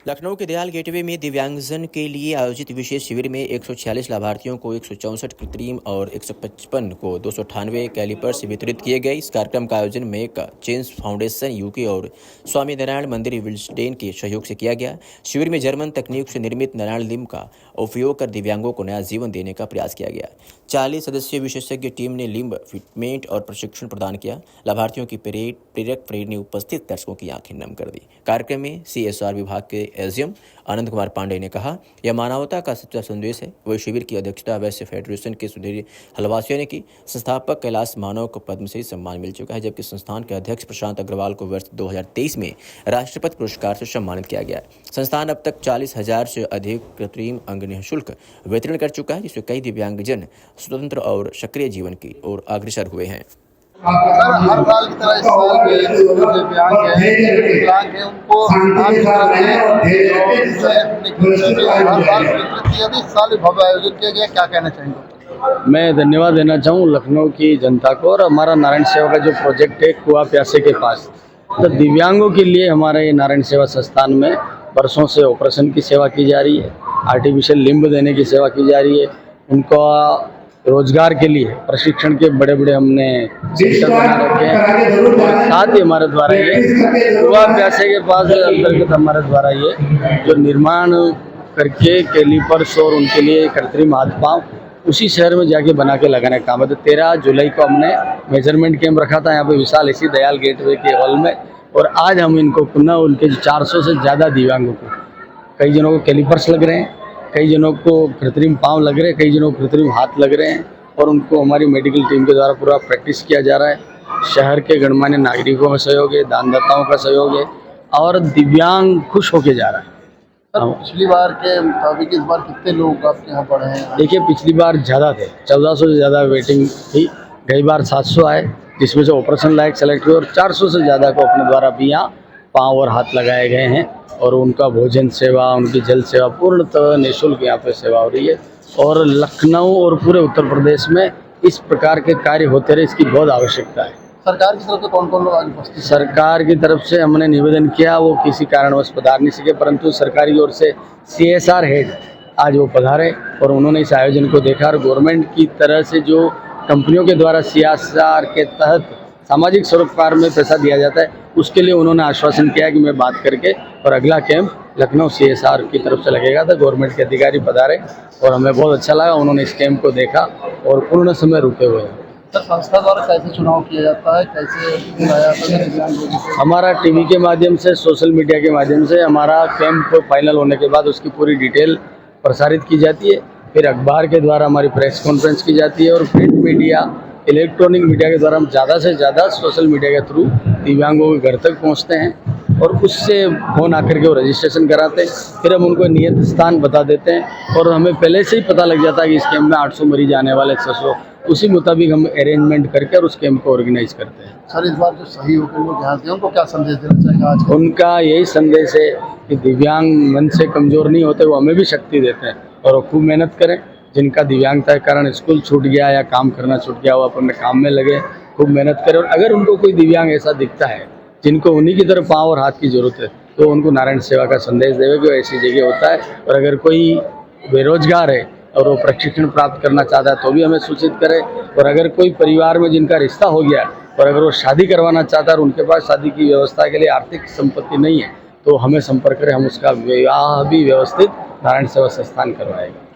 लखनऊ के दयाल गेटवे में दिव्यांगजन के लिए आयोजित विशेष शिविर में 146 लाभार्थियों को 164 कृत्रिम और 155 को 298 कैलिपर्स वितरित किए गए। इस कार्यक्रम का आयोजन मेक चेंज फाउंडेशन यूके और स्वामी नारायण मंदिर विल्सडेन के सहयोग से किया गया। शिविर में जर्मन तकनीक से निर्मित नारायण लिम्ब का उपयोग कर दिव्यांगों को नया जीवन देने का प्रयास किया गया। 40 सदस्यीय विशेषज्ञ टीम ने लिम्ब फिटमेंट और प्रशिक्षण प्रदान किया। लाभार्थियों की प्रेरक परेड ने उपस्थित दर्शकों की आंखें नम कर दी। कार्यक्रम में CSR विभाग के एसडीएम आनंद कुमार पांडे ने कहा, यह मानवता का सच्चा संदेश है। वही शिविर की अध्यक्षता वैश्य फेडरेशन के सुधीर हलवासिया ने की। संस्थापक कैलाश मानव को पद्म से सम्मान मिल चुका है, जबकि संस्थान के अध्यक्ष प्रशांत अग्रवाल को वर्ष 2023 में राष्ट्रपति पुरस्कार से सम्मानित किया गया। संस्थान अब तक 40,000 से अधिक कृत्रिम अंग निःशुल्क वितरण कर चुका है, जिससे कई दिव्यांगजन स्वतंत्र और सक्रिय जीवन की ओर अग्रसर हुए हैं। सर, हर साल की तरह इस साल भी जो दिव्यांग हैं उनको आप इस साल इस साल भव्य आयोजित किया गया, क्या कहना चाहेंगे? मैं धन्यवाद देना चाहूँ लखनऊ की जनता को और हमारा नारायण सेवा का जो प्रोजेक्ट है कुआं प्यासे के पास, तो दिव्यांगों के लिए हमारे ये नारायण सेवा संस्थान में वर्षों से ऑपरेशन की सेवा की जा रही है, आर्टिफिशियल लिम्ब देने की सेवा की जा रही है। उनको रोजगार के लिए प्रशिक्षण के बड़े बड़े हमने सेंटर बना रखे हैं और साथ ही हमारे द्वारा ये कुआं प्यासे के पास अंतर्गत हमारे द्वारा ये जो निर्माण करके कैलिपर्स और उनके लिए कृत्रिम हाथ पांव उसी शहर में जाके बना के लगाने का काम है। तो 13 जुलाई को हमने मेजरमेंट कैंप रखा था यहाँ पे विशाल इसी दयाल गेटवे के हॉल में, और आज हम इनको पुनः उनके 400 से ज़्यादा दिव्यांगों को, कई जनों को कैलिपर्स लग रहे हैं, कई जनों को कृत्रिम पाँव लग रहे हैं, कई जनों को कृत्रिम हाथ लग रहे हैं, और उनको हमारी मेडिकल टीम के द्वारा पूरा प्रैक्टिस किया जा रहा है। शहर के गणमान्य नागरिकों का सहयोग है, दानदाताओं का सहयोग है और दिव्यांग खुश होके जा रहा है। पिछली बार के मुताबिक इस बार कितने लोग आपके यहाँ पढ़े हैं? देखिए, पिछली बार ज़्यादा थे, 1400 से ज़्यादा वेटिंग थी। कई बार 700 आए, जिसमें से ऑपरेशन लायक सेलेक्ट हुए, और 400 से ज़्यादा को अपने द्वारा भी यहाँ पाँव और हाथ लगाए गए हैं, और उनका भोजन सेवा, उनकी जल सेवा पूर्णतः निःशुल्क यहाँ पे सेवा हो रही है। और लखनऊ और पूरे उत्तर प्रदेश में इस प्रकार के कार्य होते रहे, इसकी बहुत आवश्यकता है। सरकार की तरफ से कौन कौन लोग आज उपस्थित? सरकार की तरफ से हमने निवेदन किया, वो किसी कारणवश पधार नहीं सके, परंतु सरकार की ओर से CSR हेड आज वो पधारे और उन्होंने इस आयोजन को देखा। और गवर्नमेंट की तरह से जो कंपनियों के द्वारा CSR के तहत सामाजिक सरोकार में पैसा दिया जाता है, उसके लिए उन्होंने आश्वासन किया कि मैं बात करके और अगला कैंप लखनऊ CSR की तरफ से लगेगा। तो गवर्नमेंट के अधिकारी पधारे और हमें बहुत अच्छा लगा, उन्होंने इस कैंप को देखा और पूर्ण समय रुके हुए हैं। सर, संस्था द्वारा कैसे चुनाव किया जाता है, कैसे बुलाया जाता है दिव्यांग लोगों को? हमारा टीवी के माध्यम से, सोशल मीडिया के माध्यम से हमारा कैंप फाइनल होने के बाद उसकी पूरी डिटेल प्रसारित की जाती है। फिर अखबार के द्वारा हमारी प्रेस कॉन्फ्रेंस की जाती है, और प्रिंट मीडिया, इलेक्ट्रॉनिक मीडिया के द्वारा हम ज़्यादा से ज़्यादा सोशल मीडिया के थ्रू दिव्यांगों के घर तक पहुँचते हैं, और उससे फ़ोन आकर के वो रजिस्ट्रेशन कराते हैं। फिर हम उनको नियत स्थान बता देते हैं, और हमें पहले से ही पता लग जाता है कि इस कैंप में 800 मरीज आने वाले, 600, उसी मुताबिक हम अरेंजमेंट करके और उस कैंप को ऑर्गेनाइज करते हैं। सर, इस बार जो सही होकर वो ध्यान दें, उनको क्या संदेश देना चाहिए आज? उनका यही संदेश है कि दिव्यांग मन से कमज़ोर नहीं होते, वो हमें भी शक्ति देते हैं, और वो खूब मेहनत करें। जिनका दिव्यांगता के कारण स्कूल छूट गया या काम करना छूट गया, वो अपने काम में लगे, खूब मेहनत करें। और अगर उनको कोई दिव्यांग ऐसा दिखता है जिनको उन्हीं की तरफ पाँव और हाथ की ज़रूरत है, तो उनको नारायण सेवा का संदेश देवे कि वो ऐसी जगह होता है। और अगर कोई बेरोजगार है और वो प्रशिक्षण प्राप्त करना चाहता है, तो भी हमें सूचित करें। और अगर कोई परिवार में जिनका रिश्ता हो गया और अगर वो शादी करवाना चाहता है और उनके पास शादी की व्यवस्था के लिए आर्थिक संपत्ति नहीं है, तो हमें संपर्क करें, हम उसका विवाह भी व्यवस्थित नारायण सेवा संस्थान करवाएगा।